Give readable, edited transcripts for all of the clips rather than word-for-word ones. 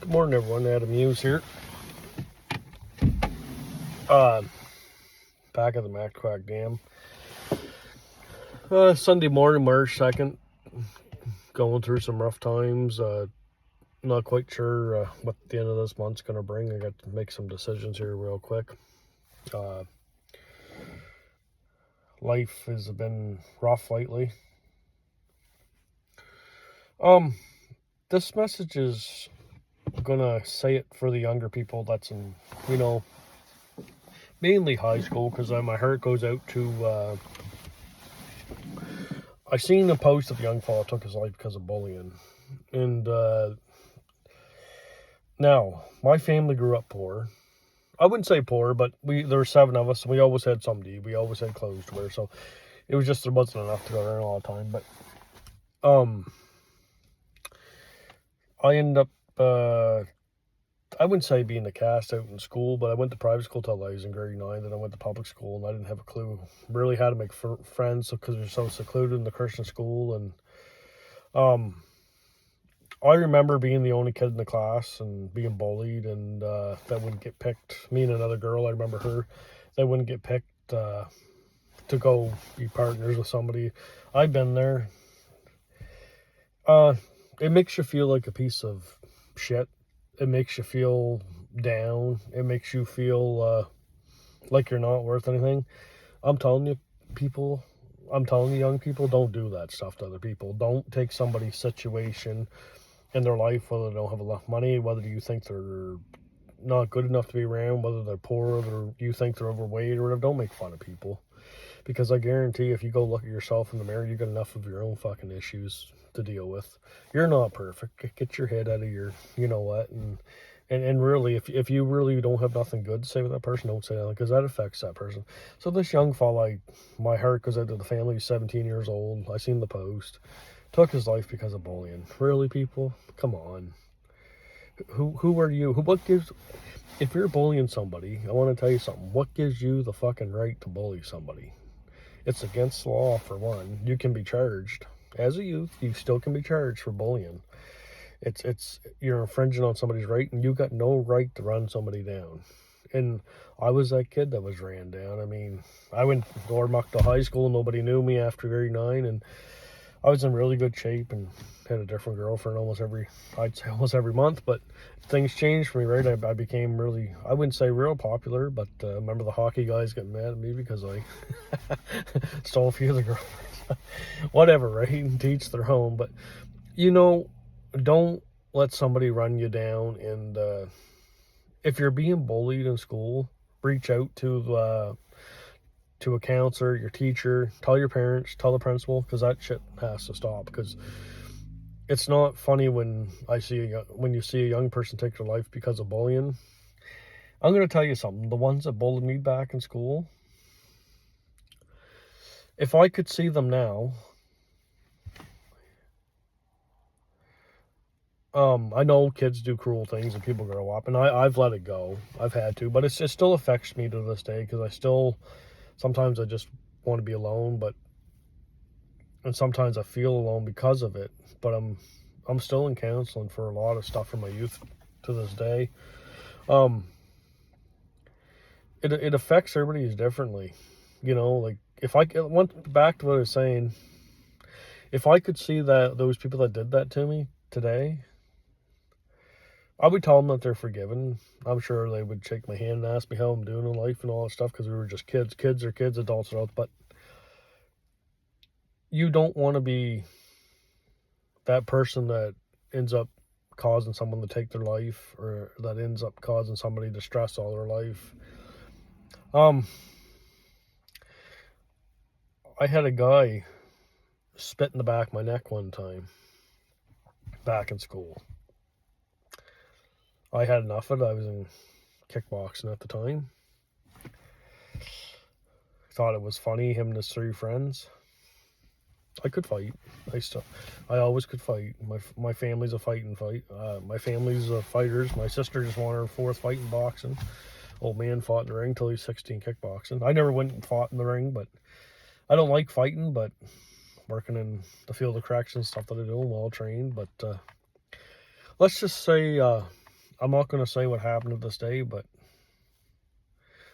Good morning, everyone. Adam Hughes here. Back at the Mactaquac Dam. Sunday morning, March 2nd. Going through some rough times. Not quite sure what the end of this month's going to bring. I got to make some decisions here real quick. Life has been rough lately. This message is gonna say it for the younger people that's in, mainly high school, because my heart goes out to, I seen a post of a young fella took his life because of bullying. And now, my family grew up poor. I wouldn't say poor, but there were 7 of us, and we always had something to eat. We always had clothes to wear, so it was just there wasn't enough to go around all the time. But I ended up, I wouldn't say being a cast out in school, but I went to private school till I was in grade 9. Then I went to public school, and I didn't have a clue really how to make friends because we were so secluded in the Christian school. And I remember being the only kid in the class and being bullied, and that wouldn't get picked. Me and another girl, I remember her, that wouldn't get picked to go be partners with somebody. I've been there. It makes you feel like a piece of shit. It makes you feel down. It makes you feel like you're not worth anything. I'm telling you, young people, don't do that stuff to other people. Don't take somebody's situation in their life, whether they don't have enough money, whether you think they're not good enough to be around, whether they're poor, or you think they're overweight or whatever. Don't make fun of people. Because I guarantee if you go look at yourself in the mirror, you got enough of your own fucking issues to deal with. You're not perfect. Get your head out of your, you know what, and really, if you really don't have nothing good to say with that person, don't say nothing, because that affects that person. So this young fella, my heart goes out to the family. He's 17 years old. I seen the post. Took his life because of bullying. Really, people? Come on. Who are you? What gives... If you're bullying somebody, I want to tell you something. What gives you the fucking right to bully somebody? It's against the law, for one. You can be charged. As a youth, you still can be charged for bullying. You're infringing on somebody's right, and you got no right to run somebody down. And I was that kid that was ran down. I mean, I went to Ormuckta High School, and nobody knew me after grade 9, and I was in really good shape and had a different girlfriend I'd say almost every month. But things changed for me, right? I became really, I wouldn't say real popular, but I remember the hockey guys getting mad at me because I stole a few of the girlfriends. Whatever, right? And teach their home. But, don't let somebody run you down. And if you're being bullied in school, reach out to a counselor, your teacher, tell your parents, tell the principal, because that shit has to stop. Because it's not funny when you see a young person take their life because of bullying. I'm going to tell you something. The ones that bullied me back in school, if I could see them now, I know kids do cruel things and people grow up, and I've let it go. I've had to, but it still affects me to this day, because sometimes I just want to be alone, and sometimes I feel alone because of it. But I'm still in counseling for a lot of stuff from my youth to this day. It affects everybody differently. Like, if I went back to what I was saying, if I could see those people that did that to me today, I would tell them that they're forgiven. I'm sure they would shake my hand and ask me how I'm doing in life and all that stuff, because we were just kids. Kids are kids, adults are adults. But you don't want to be that person that ends up causing someone to take their life, or that ends up causing somebody to stress all their life. I had a guy spit in the back of my neck one time back in school. I had enough of it. I was in kickboxing at the time. Thought it was funny, him and his 3 friends. I could fight. I always could fight. My family's a fight. My family's fighters. My sister just won her 4th fight in boxing. Old man fought in the ring till he's 16 kickboxing. I never went and fought in the ring, but I don't like fighting. But working in the field of corrections, stuff that I do, I'm well trained. But let's just say I'm not going to say what happened to this day, but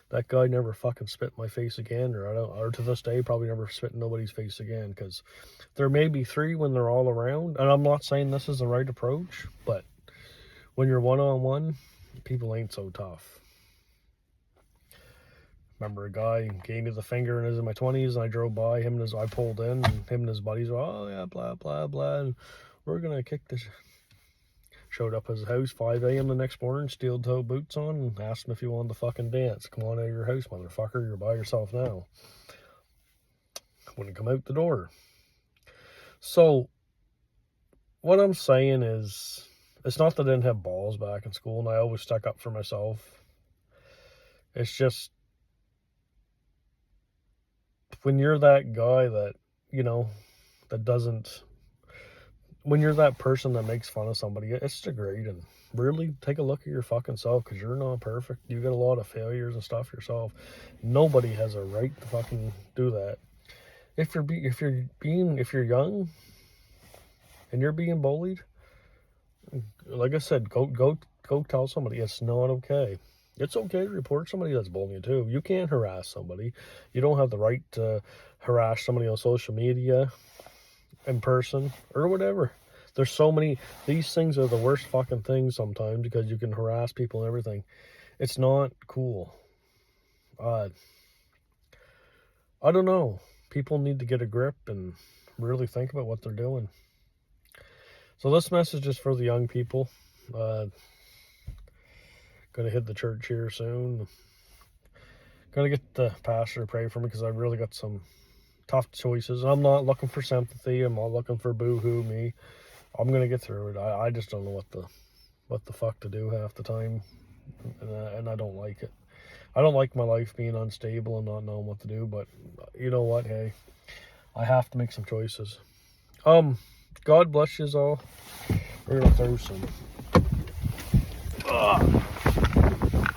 that guy never fucking spit in my face again, or to this day, probably never spit in nobody's face again, because there may be 3 when they're all around, and I'm not saying this is the right approach, but when you're one-on-one, people ain't so tough. Remember a guy gave me the finger and I was in my 20s, and I drove by him and I pulled in, and him and his buddies were, oh yeah, blah, blah, blah, and we're gonna kick this. Showed up at his house 5 a.m. the next morning, steel-toe boots on, and asked him if he wanted to fucking dance. Come on out of your house, motherfucker. You're by yourself now. Wouldn't come out the door. So, what I'm saying is, it's not that I didn't have balls back in school, and I always stuck up for myself. It's just, when you're that guy that, you know, that doesn't... When you're that person that makes fun of somebody, it's degrading. Really, take a look at your fucking self, because you're not perfect. You got a lot of failures and stuff yourself. Nobody has a right to fucking do that. If you're young and you're being bullied, like I said, go tell somebody. It's not okay. It's okay to report somebody that's bullying you too. You can't harass somebody. You don't have the right to harass somebody on social media, in person, or whatever. There's so many, these things are the worst fucking things sometimes, because you can harass people and everything. It's not cool. I don't know. People need to get a grip and really think about what they're doing. So this message is for the young people. Gonna hit the church here soon. Gonna get the pastor to pray for me, because I really got some tough choices. I'm not looking for sympathy. I'm not looking for boo-hoo me. I'm gonna get through it. I just don't know what the fuck to do half the time, and I don't like it. I don't like my life being unstable and not knowing what to do. But you know what? Hey, I have to make some choices. God bless you all. We're gonna throw some.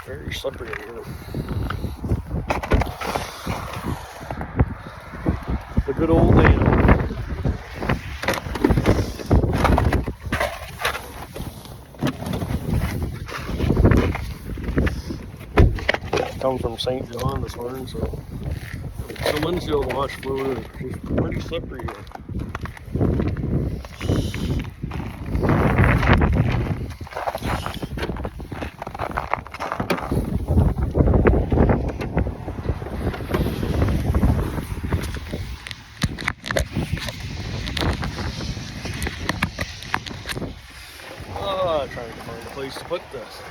Very slippery in here. The good old days. Come from St. John this morning, so the windshield wash fluid is pretty slippery here. Trying to find a place to put this.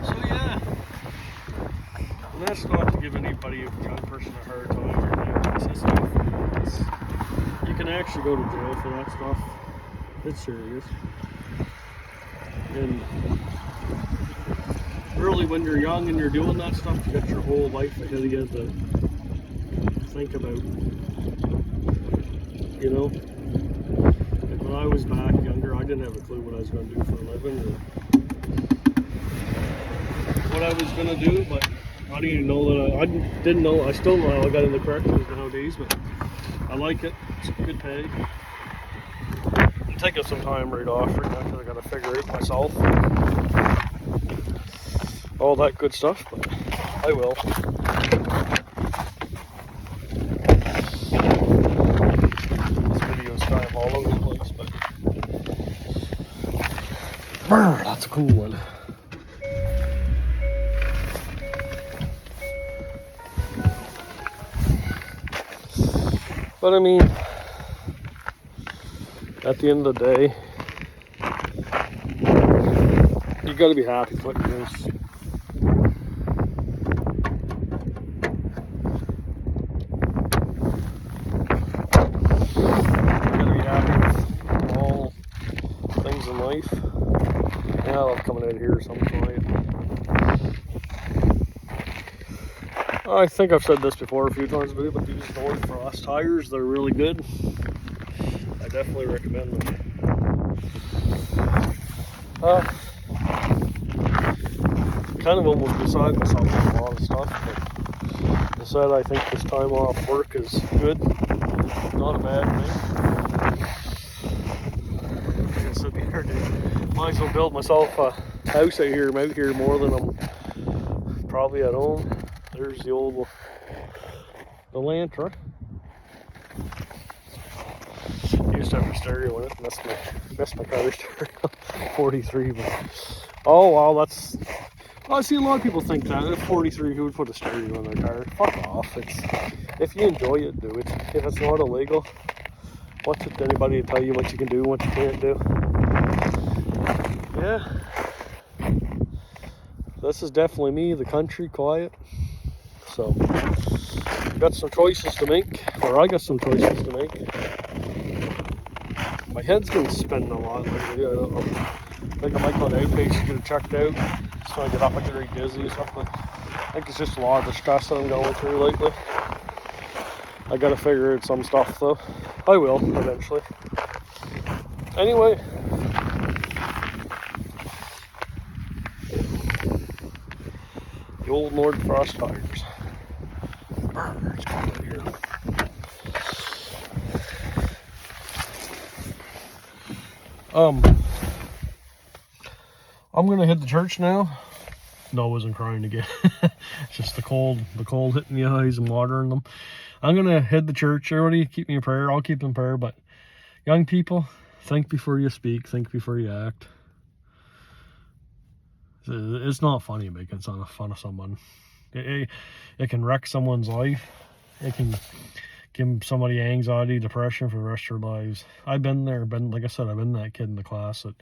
So yeah, and that's not to give anybody, a young person, a hard time or anything. It's stuff. You can actually go to jail for that stuff. It's serious. And really, when you're young and you're doing that stuff, you got your whole life ahead of you to think about. You know? Like when I was back younger, I didn't have a clue what I was going to do for a living or what I was going to do, but I didn't even know that I didn't know. I still know I got into corrections nowadays, but I like it. It's good pay. It'll take us some time right off right now, because I got to figure out myself. All that good stuff, but I will. This video's kind of all over the place, but that's a cool one. But I mean, at the end of the day, you got to be happy putting this. Life. Yeah, I love coming out here sometime. I think I've said this before a few times, but these Northfrost tires, they're really good. I definitely recommend them. kind of almost beside myself with a lot of stuff, but I said I think this time off work is good, not a bad thing. I can sit here, dude. Might as well build myself a house out here. I'm out here more than I'm probably at home. There's the old the Elantra. Used to have a stereo in it. Missed my car stereo. 43, but oh wow, that's. I see a lot of people think that at 43, who would put a stereo in their car? Fuck off. It's if you enjoy it, do it. If it's not illegal, what's it to anybody to tell you what you can do and what you can't do? Yeah. This is definitely me, the country, quiet. So, got some choices to make, or I got some choices to make. My head's been spinning a lot lately. I think I might go to outpatient, get it checked out. So I get up, I get very dizzy or something. I think it's just a lot of the stress that I'm going through lately. I gotta figure out some stuff though. I will, eventually. Anyway. The old Nord Frost tires. It's cold out here. I'm gonna hit the church now. No, I wasn't crying again. It's just the cold hitting the eyes and watering them. I'm gonna hit the church. Everybody keep me in prayer. I'll keep in prayer. But young people, think before you speak. Think before you act. It's not funny making fun of someone. It can wreck someone's life. It can give somebody anxiety, depression for the rest of their lives. I've been there. Like I said, I've been that kid in the class that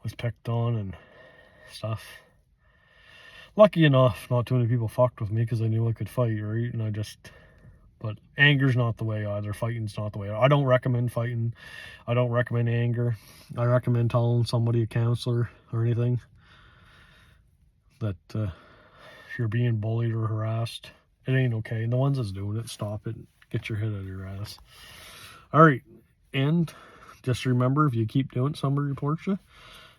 was picked on and stuff. Lucky enough, not too many people fucked with me because I knew I could fight, right? But anger's not the way either. Fighting's not the way. I don't recommend fighting. I don't recommend anger. I recommend telling somebody, a counselor or anything, that if you're being bullied or harassed, it ain't okay. And the ones that's doing it, stop it. Get your head out of your ass. All right, and just remember, if you keep doing it, somebody reports you,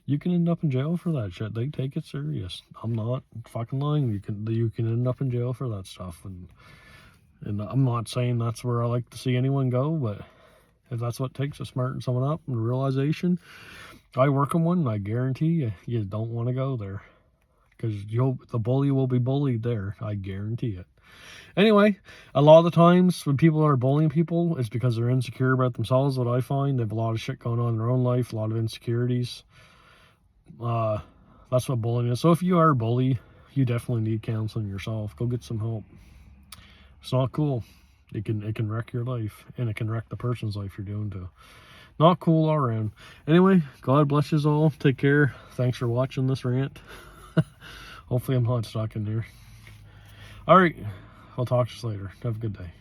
you can end up in jail for that shit. They take it serious. I'm not fucking lying. You can end up in jail for that stuff. And I'm not saying that's where I like to see anyone go, but if that's what it takes to smarten someone up and realization, I work in one, and I guarantee you don't want to go there. Because the bully will be bullied there. I guarantee it. Anyway, a lot of the times when people are bullying people, it's because they're insecure about themselves, what I find. They have a lot of shit going on in their own life, a lot of insecurities. That's what bullying is. So if you are a bully, you definitely need counseling yourself. Go get some help. It's not cool. It can wreck your life, and it can wreck the person's life you're doing to. Not cool all around. Anyway, God bless you all. Take care. Thanks for watching this rant. Hopefully I'm not stuck in here. All right, I'll talk to you later. Have a good day.